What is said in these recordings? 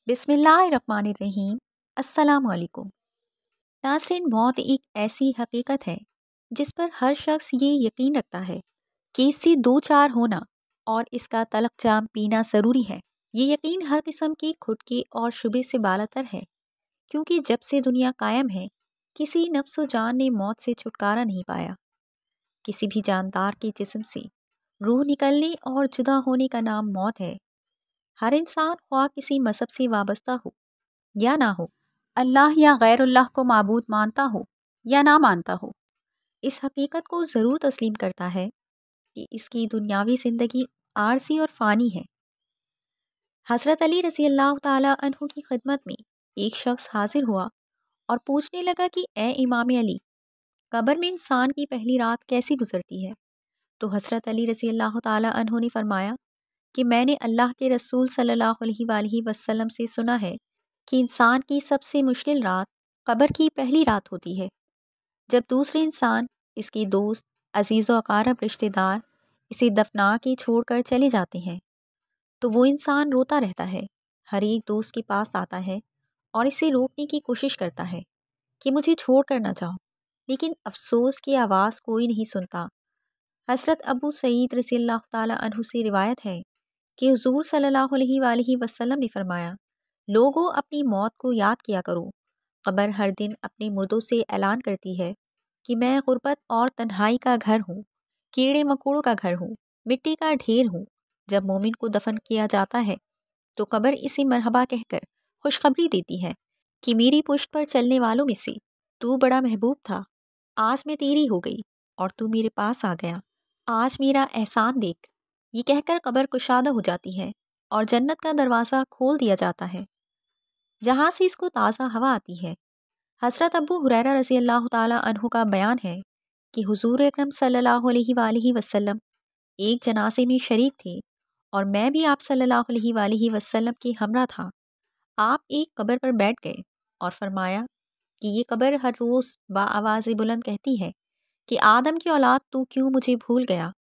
بسم اللہ الرحمن الرحیم۔ السلام علیکم ناظرین، موت ایک ایسی حقیقت ہے جس پر ہر شخص یہ یقین رکھتا ہے کہ اس سے دو چار ہونا اور اس کا تلخ جام پینا ضروری ہے۔ یہ یقین ہر قسم کے کھٹکے اور شبہ سے بالاتر ہے، کیونکہ جب سے دنیا قائم ہے کسی نفس و جان نے موت سے چھٹکارا نہیں پایا۔ کسی بھی جاندار کے جسم سے روح نکلنے اور جدا ہونے کا نام موت ہے۔ ہر انسان خواہ کسی مذہب سے وابستہ ہو یا نہ ہو، اللہ یا غیر اللہ کو معبود مانتا ہو یا نہ مانتا ہو، اس حقیقت کو ضرور تسلیم کرتا ہے کہ اس کی دنیاوی زندگی عارضی اور فانی ہے۔ حضرت علی رضی اللہ تعالیٰ عنہ کی خدمت میں ایک شخص حاضر ہوا اور پوچھنے لگا کہ اے امام علی، قبر میں انسان کی پہلی رات کیسی گزرتی ہے؟ تو حضرت علی رضی اللہ تعالیٰ عنہ نے فرمایا کہ میں نے اللہ کے رسول صلی اللہ علیہ وآلہ وسلم سے سنا ہے کہ انسان کی سب سے مشکل رات قبر کی پہلی رات ہوتی ہے، جب دوسرے انسان، اس کے دوست، عزیز و اقارب رشتہ دار اسے دفنا کے چھوڑ کر چلے جاتے ہیں تو وہ انسان روتا رہتا ہے، ہر ایک دوست کے پاس آتا ہے اور اسے روکنے کی کوشش کرتا ہے کہ مجھے چھوڑ کر نہ جاؤ، لیکن افسوس کی آواز کوئی نہیں سنتا۔ حضرت ابو سعید رضی اللہ تعالیٰ عنہ سے روایت ہے کہ حضور صلی اللہ علیہ وآلہ وسلم نے فرمایا، لوگوں اپنی موت کو یاد کیا کرو، قبر ہر دن اپنے مردوں سے اعلان کرتی ہے کہ میں غربت اور تنہائی کا گھر ہوں، کیڑے مکوڑوں کا گھر ہوں، مٹی کا ڈھیر ہوں۔ جب مومن کو دفن کیا جاتا ہے تو قبر اسے مرحبا کہہ کر خوشخبری دیتی ہے کہ میری پشت پر چلنے والوں میں سے تو بڑا محبوب تھا، آج میں تیری ہو گئی اور تو میرے پاس آ گیا، آج میرا احسان دیکھ۔ یہ کہہ کر قبر کشادہ ہو جاتی ہے اور جنت کا دروازہ کھول دیا جاتا ہے، جہاں سے اس کو تازہ ہوا آتی ہے۔ حضرت ابو ہریرہ رضی اللہ تعالیٰ عنہ کا بیان ہے کہ حضور اکرم صلی اللہ علیہ وآلہ وسلم ایک جنازے میں شریک تھے اور میں بھی آپ صلی اللہ علیہ وآلہ وسلم کے ہمراہ تھا۔ آپ ایک قبر پر بیٹھ گئے اور فرمایا کہ یہ قبر ہر روز بآواز بلند کہتی ہے کہ آدم کی اولاد تو کیوں مجھے بھول گیا؟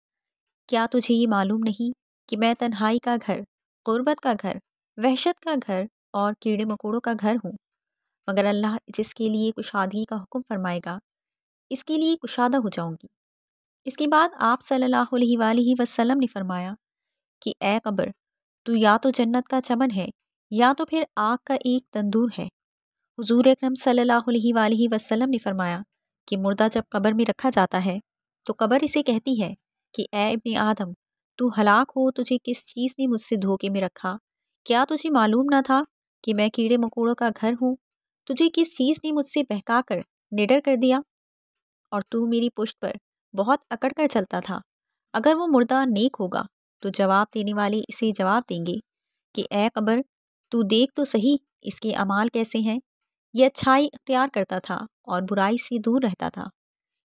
کیا تجھے یہ معلوم نہیں کہ میں تنہائی کا گھر، غربت کا گھر، وحشت کا گھر اور کیڑے مکوڑوں کا گھر ہوں؟ مگر اللہ جس کے لیے کشادگی کا حکم فرمائے گا اس کے لیے کشادہ ہو جاؤں گی۔ اس کے بعد آپ صلی اللہ علیہ وآلہ وسلم نے فرمایا کہ اے قبر، تو یا تو جنت کا چمن ہے یا تو پھر آگ کا ایک تندور ہے۔ حضور اکرم صلی اللہ علیہ وآلہ وسلم نے فرمایا کہ مردہ جب قبر میں رکھا جاتا ہے تو قبر اسے کہتی ہے کہ اے ابن آدم، تو ہلاک ہو، تجھے کس چیز نے مجھ سے دھوکے میں رکھا؟ کیا تجھے معلوم نہ تھا کہ میں کیڑے مکوڑوں کا گھر ہوں؟ تجھے کس چیز نے مجھ سے بہکا کر نڈر کر دیا اور تو میری پشت پر بہت اکڑ کر چلتا تھا؟ اگر وہ مردہ نیک ہوگا تو جواب دینے والے اسے جواب دیں گے کہ اے قبر، تو دیکھ تو صحیح اس کے اعمال کیسے ہیں، یہ اچھائی اختیار کرتا تھا اور برائی سے دور رہتا تھا۔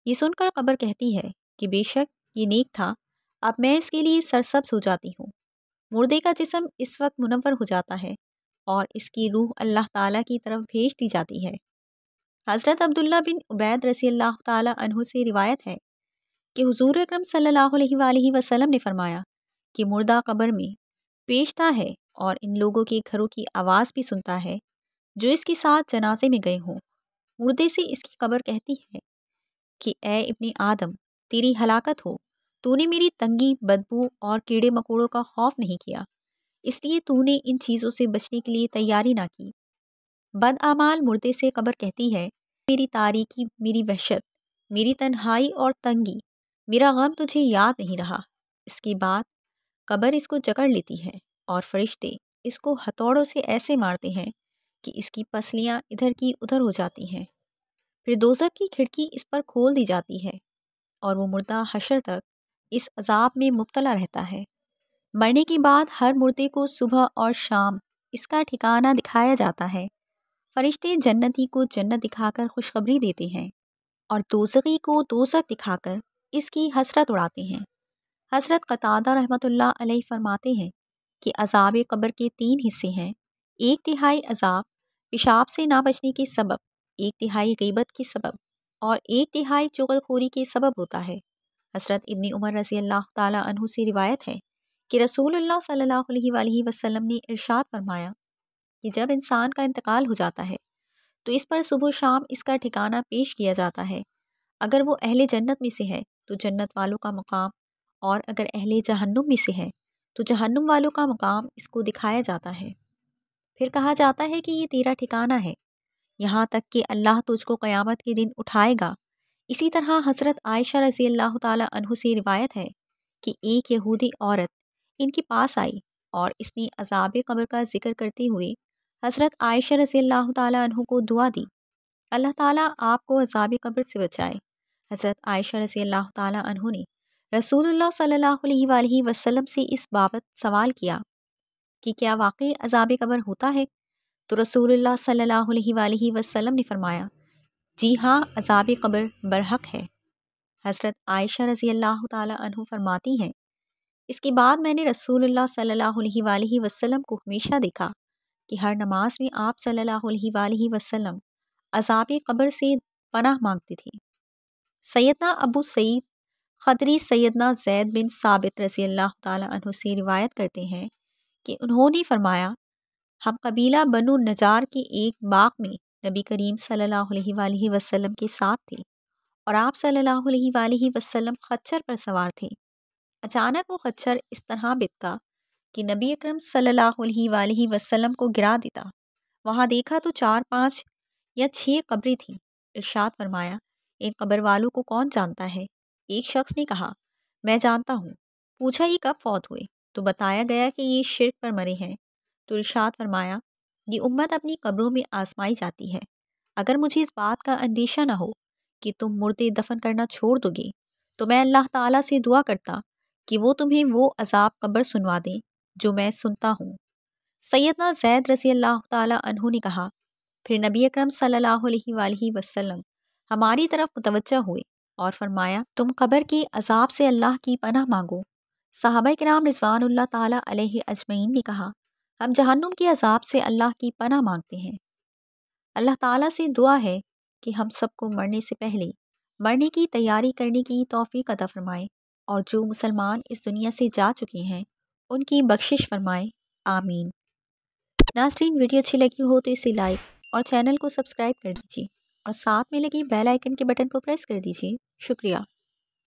یہ سن کر قبر کہتی ہے کہ بے شک یہ نیک تھا، اب میں اس کے لیے سرسبز ہو جاتی ہوں۔ مردے کا جسم اس وقت منور ہو جاتا ہے اور اس کی روح اللہ تعالیٰ کی طرف بھیج دی جاتی ہے۔ حضرت عبداللہ بن عبید رضی اللہ تعالیٰ عنہ سے روایت ہے کہ حضور اکرم صلی اللہ علیہ وآلہ وسلم نے فرمایا کہ مردہ قبر میں پیشتا ہے اور ان لوگوں کے گھروں کی آواز بھی سنتا ہے جو اس کے ساتھ جنازے میں گئے ہوں۔ مردے سے اس کی قبر کہتی ہے کہ اے ابن آدم، تیری ہلاکت ہو، تو نے میری تنگی، بدبو اور کیڑے مکوڑوں کا خوف نہیں کیا، اس لیے تو نے ان چیزوں سے بچنے کے لیے تیاری نہ کی۔ بدعمال مردے سے قبر کہتی ہے، میری تاریکی، میری وحشت، میری تنہائی اور تنگی، میرا غم تجھے یاد نہیں رہا۔ اس کے بعد قبر اس کو جکڑ لیتی ہے اور فرشتے اس کو ہتھوڑوں سے ایسے مارتے ہیں کہ اس کی پسلیاں ادھر کی ادھر ہو جاتی ہیں۔ پھر دوزخ کی کھڑکی اس پر کھول دی جاتی ہے اور وہ مردہ حشر تک اس عذاب میں مبتلا رہتا ہے۔ مرنے کے بعد ہر مردے کو صبح اور شام اس کا ٹھکانہ دکھایا جاتا ہے۔ فرشتے جنتی کو جنت دکھا کر خوشخبری دیتے ہیں اور دوزخی کو دوزخ دکھا کر اس کی حسرت اڑاتے ہیں۔ حضرت قتادہ رحمۃ اللہ علیہ فرماتے ہیں کہ عذاب قبر کے 3 حصے ہیں۔ 1/3 عذاب پیشاب سے نہ بچنے کے سبب، 1/3 غیبت کے سبب اور 1/3 چغل خوری کے سبب ہوتا ہے۔ حضرت ابن عمر رضی اللہ تعالیٰ عنہ سے روایت ہے کہ رسول اللہ صلی اللہ علیہ وآلہ وسلم نے ارشاد فرمایا کہ جب انسان کا انتقال ہو جاتا ہے تو اس پر صبح و شام اس کا ٹھکانہ پیش کیا جاتا ہے۔ اگر وہ اہل جنت میں سے ہے تو جنت والوں کا مقام، اور اگر اہل جہنم میں سے ہے تو جہنم والوں کا مقام اس کو دکھایا جاتا ہے۔ پھر کہا جاتا ہے کہ یہ تیرا ٹھکانہ ہے، یہاں تک کہ اللہ تجھ کو قیامت کے دن اٹھائے گا۔ اسی طرح حضرت عائشہ رضی اللہ تعالیٰ عنہ سے روایت ہے کہ ایک یہودی عورت ان کے پاس آئی اور اس نے عذاب قبر کا ذکر کرتے ہوئے حضرت عائشہ رضی اللہ تعالیٰ عنہ کو دعا دی، اللہ تعالیٰ آپ کو عذاب قبر سے بچائے۔ حضرت عائشہ رضی اللہ تعالیٰ عنہ نے رسول اللہ صلی اللہ علیہ وآلہ وسلم سے اس بابت سوال کیا کہ کیا واقعی عذاب قبر ہوتا ہے؟ تو رسول اللہ صلی اللہ علیہ وآلہ وسلم نے فرمایا، جی ہاں، عذاب قبر برحق ہے۔ حضرت عائشہ رضی اللہ تعالیٰ عنہ فرماتی ہیں، اس کے بعد میں نے رسول اللہ صلی اللہ علیہ وآلہ وسلم کو ہمیشہ دیکھا کہ ہر نماز میں آپ صلی اللہ علیہ وآلہ وسلم عذاب قبر سے پناہ مانگتے تھے۔ سیدنا ابو سعید خدری سیدنا زید بن ثابت رضی اللہ تعالیٰ عنہ سے روایت کرتے ہیں کہ انہوں نے فرمایا، ہم قبیلہ بنو نجار کے ایک باغ میں نبی کریم صلی اللہ علیہ وآلہ وسلم کے ساتھ تھے اور آپ صلی اللہ علیہ وآلہ وسلم خچر پر سوار تھے۔ اچانک وہ خچر اس طرح بتکا کہ نبی اکرم صلی اللہ علیہ وآلہ وسلم کو گرا دیتا۔ وہاں دیکھا تو 4 5 یا 6 قبریں تھیں۔ ارشاد فرمایا، ان قبر والوں کو کون جانتا ہے؟ ایک شخص نے کہا، میں جانتا ہوں۔ پوچھا، یہ کب فوت ہوئے؟ تو بتایا گیا کہ یہ شرک پر مرے ہیں۔ تو ارشاد فرمایا، یہ امت اپنی قبروں میں آزمائی جاتی ہے، اگر مجھے اس بات کا اندیشہ نہ ہو کہ تم مردے دفن کرنا چھوڑ دو گے تو میں اللہ تعالیٰ سے دعا کرتا کہ وہ تمہیں وہ عذاب قبر سنوا دیں جو میں سنتا ہوں۔ سیدنا زید رضی اللہ تعالیٰ عنہ نے کہا، پھر نبی اکرم صلی اللہ علیہ وآلہ وسلم ہماری طرف متوجہ ہوئے اور فرمایا، تم قبر کے عذاب سے اللہ کی پناہ مانگو۔ صحابہ کرام رضوان اللہ تعالیٰ علیہ اجمعین نے کہا، ہم جہنم کے عذاب سے اللہ کی پناہ مانگتے ہیں۔ اللہ تعالیٰ سے دعا ہے کہ ہم سب کو مرنے سے پہلے مرنے کی تیاری کرنے کی توفیق عطا فرمائے، اور جو مسلمان اس دنیا سے جا چکے ہیں ان کی بخشش فرمائے، آمین۔ ناظرین، ویڈیو اچھی لگی ہو تو اسے لائک اور چینل کو سبسکرائب کر دیجیے اور ساتھ میں لگی بیل آئیکن کے بٹن کو پریس کر دیجیے۔ شکریہ۔